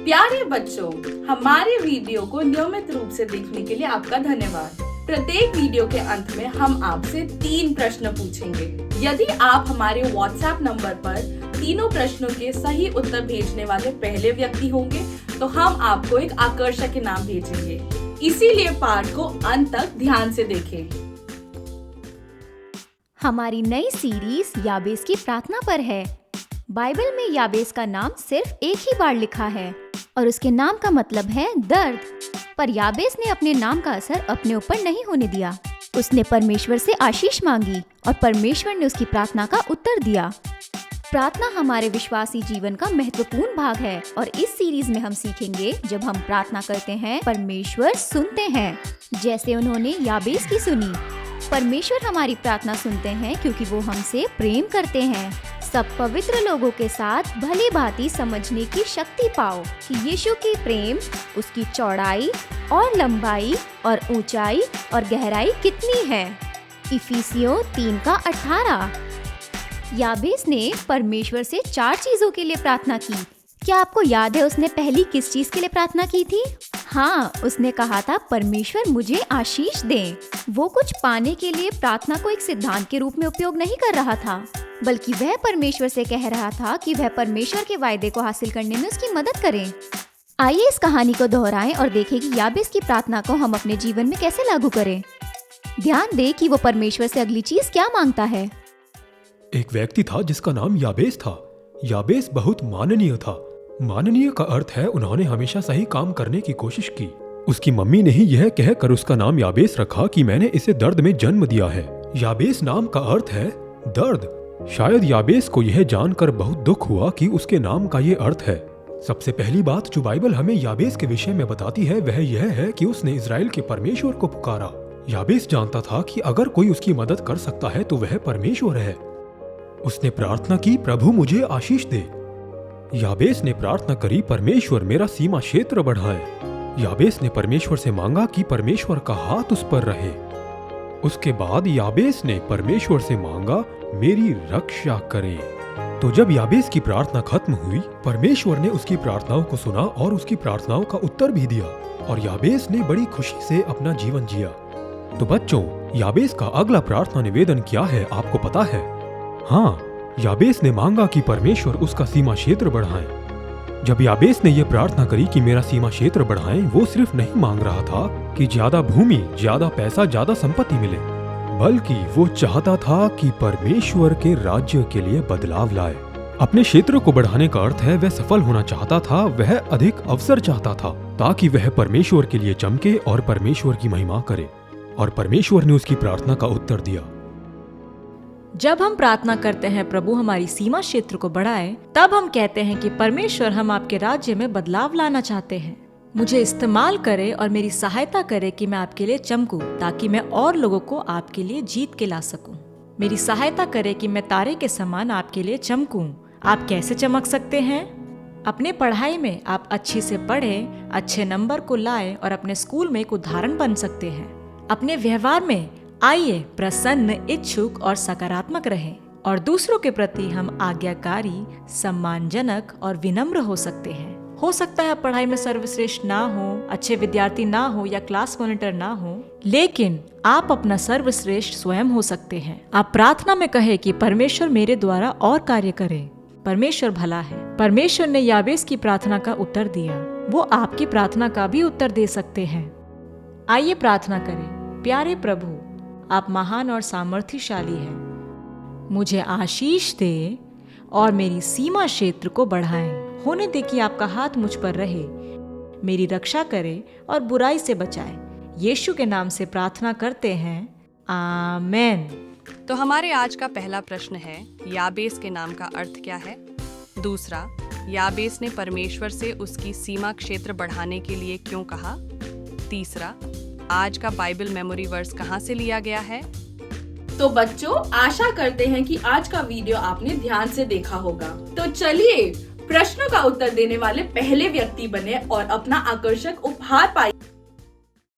प्यारे बच्चों, हमारे वीडियो को नियमित रूप से देखने के लिए आपका धन्यवाद। प्रत्येक वीडियो के अंत में हम आपसे 3 प्रश्न पूछेंगे। यदि आप हमारे व्हाट्सएप नंबर पर तीनों प्रश्नों के सही उत्तर भेजने वाले पहले व्यक्ति होंगे तो हम आपको एक आकर्षक इनाम भेजेंगे। इसीलिए पाठ को अंत तक ध्यान से देखें। हमारी नई सीरीज याबेस की प्रार्थना पर है। बाइबल में याबेस का नाम सिर्फ एक ही बार लिखा है और उसके नाम का मतलब है दर्द। पर याबेस ने अपने नाम का असर अपने ऊपर नहीं होने दिया। उसने परमेश्वर से आशीष मांगी और परमेश्वर ने उसकी प्रार्थना का उत्तर दिया। प्रार्थना हमारे विश्वासी जीवन का महत्वपूर्ण भाग है और इस सीरीज में हम सीखेंगे जब हम प्रार्थना करते हैं परमेश्वर सुनते हैं, जैसे उन्होंने याबेस की सुनी। परमेश्वर हमारी प्रार्थना सुनते हैं क्योंकि वो हमसे प्रेम करते हैं। सब पवित्र लोगों के साथ भली भांति समझने की शक्ति पाओ कि यीशु की प्रेम, उसकी चौड़ाई और लंबाई और ऊंचाई और गहराई कितनी है। इफिसियों 3:18। याबेस ने परमेश्वर से 4 चीजों के लिए प्रार्थना की। क्या आपको याद है उसने पहली किस चीज के लिए प्रार्थना की थी? हाँ, उसने कहा था परमेश्वर मुझे आशीष दे। वो कुछ पाने के लिए प्रार्थना को एक सिद्धांत के रूप में उपयोग नहीं कर रहा था, बल्कि वह परमेश्वर से कह रहा था कि वह परमेश्वर के वायदे को हासिल करने में उसकी मदद करे। आइए इस कहानी को दोहराएं और देखें कि याबेस की प्रार्थना को हम अपने जीवन में कैसे लागू करें। ध्यान दें कि वो परमेश्वर से अगली चीज क्या मांगता है। एक व्यक्ति था जिसका नाम याबेस था। याबेस बहुत माननीय था। माननीय का अर्थ है उन्होंने हमेशा सही काम करने की कोशिश की। उसकी मम्मी ने ही यह कहकर उसका नाम याबेस रखा कि मैंने इसे दर्द में जन्म दिया है। याबेस नाम का अर्थ है दर्द। शायद याबेस को यह जानकर बहुत दुख हुआ कि उसके नाम का ये अर्थ है। सबसे पहली बात जो बाइबल हमें याबेस के विषय में बताती है वह यह है कि उसने इजराइल के परमेश्वर को पुकारा। याबेस जानता था कि अगर कोई उसकी मदद कर सकता है तो वह परमेश्वर है। उसने प्रार्थना की, प्रभु मुझे आशीष दे। याबेस ने प्रार्थना करी, परमेश्वर मेरा सीमा क्षेत्र बढ़ाए। याबेस ने परमेश्वर से मांगा कि परमेश्वर का हाथ उस पर रहे। उसके बाद याबेस ने परमेश्वर से मांगा, मेरी रक्षा करे। तो जब याबेस की प्रार्थना खत्म हुई, परमेश्वर ने उसकी प्रार्थनाओं को सुना और उसकी प्रार्थनाओं का उत्तर भी दिया और याबेस ने बड़ी खुशी से अपना जीवन जिया। तो बच्चों, याबेस का अगला प्रार्थना निवेदन क्या है आपको पता है? हाँ, याबेस ने मांगा कि परमेश्वर उसका सीमा क्षेत्र बढ़ाए। जब याबेस ने यह प्रार्थना करी कि मेरा सीमा क्षेत्र बढ़ाएं, वो सिर्फ नहीं मांग रहा था कि ज्यादा भूमि, ज्यादा पैसा, ज्यादा संपत्ति मिले, बल्कि वो चाहता था कि परमेश्वर के राज्य के लिए बदलाव लाए। अपने क्षेत्र को बढ़ाने का अर्थ है वह सफल होना चाहता था, वह अधिक अवसर चाहता था ताकि वह परमेश्वर के लिए चमके और परमेश्वर की महिमा करे। और परमेश्वर ने उसकी प्रार्थना का उत्तर दिया। जब हम प्रार्थना करते हैं प्रभु हमारी सीमा क्षेत्र को बढ़ाए, तब हम कहते हैं कि परमेश्वर हम आपके राज्य में बदलाव लाना चाहते हैं। मुझे इस्तेमाल करे और मेरी सहायता करे कि मैं आपके लिए चमकूं, ताकि मैं और लोगों को आपके लिए जीत के ला सकूं। मेरी सहायता करे कि मैं तारे के समान आपके लिए चमकूं। आप कैसे चमक सकते हैं? अपने पढ़ाई में आप अच्छे से पढ़ें, अच्छे नंबर को लाए और अपने स्कूल में एक उदाहरण बन सकते हैं। अपने व्यवहार में आइए प्रसन्न, इच्छुक और सकारात्मक रहें और दूसरों के प्रति हम आज्ञाकारी, सम्मानजनक और विनम्र हो सकते हैं। हो सकता है आप पढ़ाई में सर्वश्रेष्ठ ना हो, अच्छे विद्यार्थी ना हो या क्लास मॉनिटर ना हो, लेकिन आप अपना सर्वश्रेष्ठ स्वयं हो सकते हैं। आप प्रार्थना में कहे कि परमेश्वर मेरे द्वारा और कार्य करे। परमेश्वर भला है। परमेश्वर ने याबेस की प्रार्थना का उत्तर दिया। वो आपकी प्रार्थना का भी उत्तर दे सकते हैं। आइए प्रार्थना करें। प्यारे प्रभु, आप महान और सामर्थ्यशाली हैं। मुझे आशीष दे और मेरी सीमा क्षेत्र को बढ़ाएं। होने दे कि आपका हाथ मुझ पर रहे, मेरी रक्षा करे और बुराई से बचाए। यीशु के नाम से प्रार्थना करते हैं, आमेन। तो हमारे आज का पहला प्रश्न है, याबेस के नाम का अर्थ क्या है? दूसरा, याबेस ने परमेश्वर से उसकी सीमा क्षेत्र बढ़ाने के लिए क्यों कहा? तीसरा, आज का बाइबल मेमोरी वर्स कहाँ से लिया गया है? तो बच्चों, आशा करते हैं कि आज का वीडियो आपने ध्यान से देखा होगा। तो चलिए प्रश्नों का उत्तर देने वाले पहले व्यक्ति बने और अपना आकर्षक उपहार पाइए।